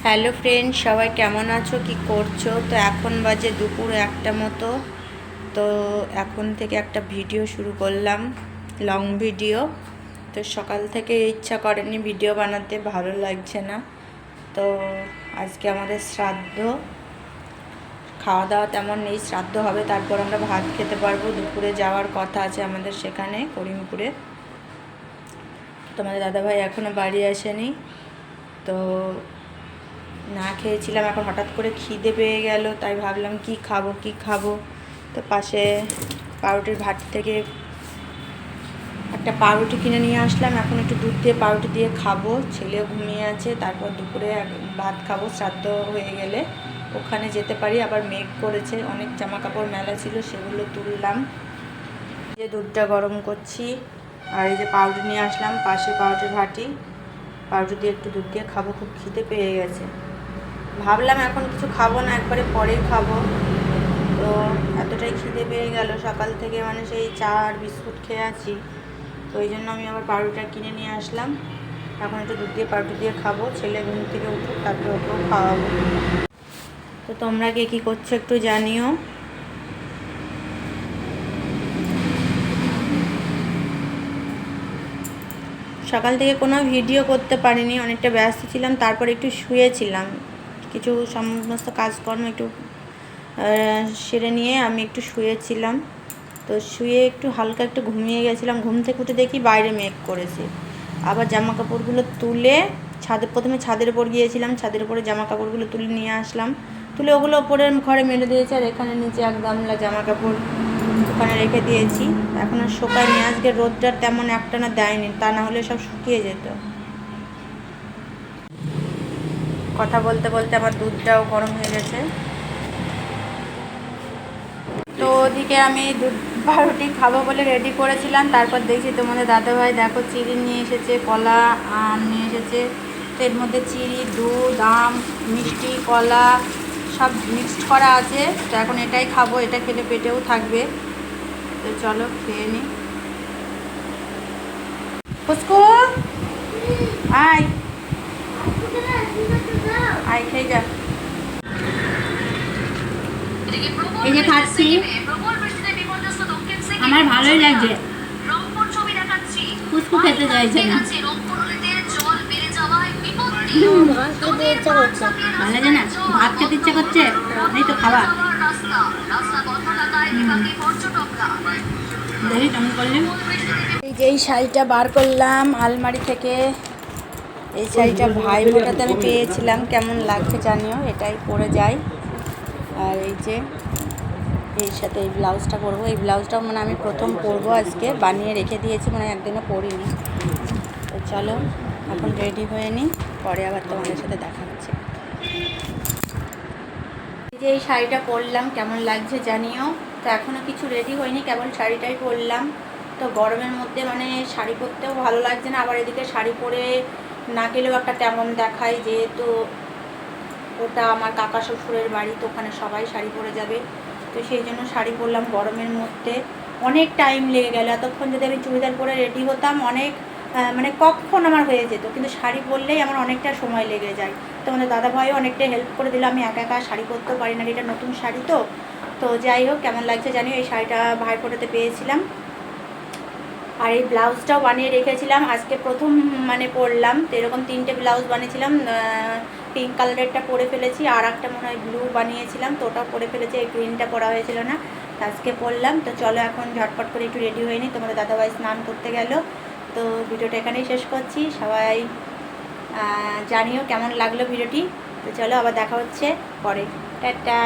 Hello friend, সবাই কেমন আছো, কি করছো? তো এখন বাজে দুপুর 1টা মতো। তো এখন থেকে একটা ভিডিও শুরু করলাম, লং ভিডিও। তো সকাল থেকে ইচ্ছা করেনি ভিডিও বানাতে, ভালো লাগছে না। তো আজকে আমাদের শ্রাদ্ধ, খাওয়া দাওয়া তেমন নেই, শ্রাদ্ধ হবে তারপর আমরা ভাত খেতে পারবো। দুপুরে যাওয়ার কথা আছে আমাদের সেখানে, করিমপুরে। তোমাদের দাদাভাই এখনও বাড়ি আসেনি, তো না খেয়েছিলাম, এখন হঠাৎ করে খিদে পেয়ে গেল, তাই ভাবলাম কি খাবো। তো পাশে পাউরুটির ভাত থেকে একটা পাউরুটি কিনে নিয়ে আসলাম। এখন একটু দুধ দিয়ে পাউরুটি দিয়ে খাবো, ছেলেও ঘুমিয়ে আছে। তারপর দুপুরে ভাত খাবো, শ্রাদ্ধ হয়ে গেলে ওখানে যেতে পারি। আবার মেঘ করেছে, অনেক জামা কাপড় মেলা ছিল, সেগুলো তুললাম। যে দুধটা গরম করছি, আর এই যে পাউরুটি নিয়ে আসলাম, পাশে পাউরুটির ভাটি, পাউরুটি দিয়ে একটু দুধ দিয়ে খাবো। খুব খিদে পেয়ে গেছে, ভাবলাম এখন কিছু খাবো না, একবারে পরেই খাবো। তো এতটাই খিদে পেয়ে গেল সকাল থেকে, মানে সেই চা আর বিস্কুট খেয়ে আছি। তো ওই জন্য আমি আবার পাউরুটিটা কিনে নিয়ে আসলাম। এখন একটু দুধ দিয়ে পাউরুটি দিয়ে খাবো, ছেলে ঘুম থেকে উঠুক তারপরে ওকেও খাওয়াবো। তো তোমরা কে কী করছো একটু জানিও। সকাল থেকে কোনো ভিডিও করতে পারিনি, অনেকটা ব্যস্ত ছিলাম। তারপর একটু শুয়েছিলাম, কিছু সমস্ত কাজকর্ম একটু সেরে নিয়ে আমি একটু শুয়েছিলাম। তো শুয়ে একটু হালকা একটু ঘুমিয়ে গেছিলাম। ঘুম থেকে উঠে দেখি বাইরে মেঘ করেছে। আবার জামা কাপড়গুলো তুলে প্রথমে ছাদের উপর গিয়েছিলাম, ছাদের উপরে জামা কাপড়গুলো তুলে নিয়ে আসলাম। তুলে ওগুলো ওপরের ঘরে মেলে দিয়েছি, আর এখানে নিচে এক গামলা জামা কাপড় ওখানে রেখে দিয়েছি। এখন আর শুকায়নি, আজকে রোদটার তেমন একটানা দেয়নি, তা না হলে সব শুকিয়ে যেত। কথা বলতে বলতে আমার দুধটাও গরম হয়ে গেছে। তো ওদিকে আমি দুধ পাউরুটি খাবো বলে রেডি করেছিলাম। তারপর দেখছি তোমাদের দাদাভাই দেখো চিড়ি নিয়ে এসেছে, কলা, আম নিয়ে এসেছে। তো এর মধ্যে চিড়ি, দুধ, আম, মিষ্টি, কলা সব মিক্সড করা আছে। তো এখন এটাই খাবো, এটা খেলে পেটেও থাকবে। তো চলো খেয়ে নিই। পুষ্কু আয় আয়, খেয়ে যা। এই যে খাচ্ছি, আমার ভালোই লাগছে। পুষ্কু খেতে চাইছে না, ভালো লাগে না, ভাত খেতে ইচ্ছে করছে, এই তো খাবার। দেখি কেমন করলে। এই যে এই শাড়িটা বার করলাম আলমারি থেকে, এই শাড়িটা ভাই ফোটাতে আমি পেয়েছিলাম, কেমন লাগছে জানিও, এটাই পরে যাই। আর এই যে এর সাথে এই ব্লাউজটা পরবো, এই ব্লাউজটাও মানে আমি প্রথম পরবো, আজকে বানিয়ে রেখে দিয়েছি, মানে একদিনও পরিনি। তো চলো এখন রেডি হয়ে নিই, পরে আবার তোমাদের সাথে দেখা হচ্ছে। এই যে এই শাড়িটা পরলাম, কেমন লাগছে জানিও। তো এখনও কিছু রেডি হয়নি, কেবল শাড়িটাই পরলাম। তো গরমের মধ্যে মানে শাড়ি পরতেও ভালো লাগছে না, আবার এদিকে শাড়ি পরে না গেলেও একটা তেমন দেখায়, যেহেতু ওটা আমার কাকা শ্বশুরের বাড়ি, তো ওখানে সবাই শাড়ি পরে যাবে। তো সেই জন্য শাড়ি পরলাম গরমের মধ্যে। অনেক টাইম লেগে গেল, এতক্ষণ যদি আমি চুড়িদার পরে রেডি হতাম অনেক মানে কখন আমার হয়ে যেত, কিন্তু শাড়ি পরলেই আমার অনেকটা সময় লেগে যায়। তো আমাদের দাদাভাইও অনেকটা হেল্প করে দিল, আমি একা একা শাড়ি পরতেও পারি না, এটা নতুন শাড়ি তো। তো যাই হোক, কেমন লাগছে জানিও। এই শাড়িটা ভাই ফোটাতে পেয়েছিলাম, আর এই ব্লাউজটাও বানিয়ে রেখেছিলাম, আজকে প্রথম মানে পরলাম। তো এরকম 3টে ব্লাউজ বানিয়েছিলাম, পিঙ্ক কালারেরটা পরে ফেলেছি, আর একটা মনে হয় ব্লু বানিয়েছিলাম, তো ওটাও পরে ফেলেছি, এই গ্রিনটা পরা হয়েছিল না, আজকে পরলাম। তো চলো এখন ঝটপট করে একটু রেডি হয়ে নিই, তোমাদের দাদাভাই স্নান করতে গেল। তো ভিডিওটা এখানেই শেষ করছি, সবাই জানিও কেমন লাগলো ভিডিওটি। তো চলো আবার দেখা হচ্ছে পরে, টাটা।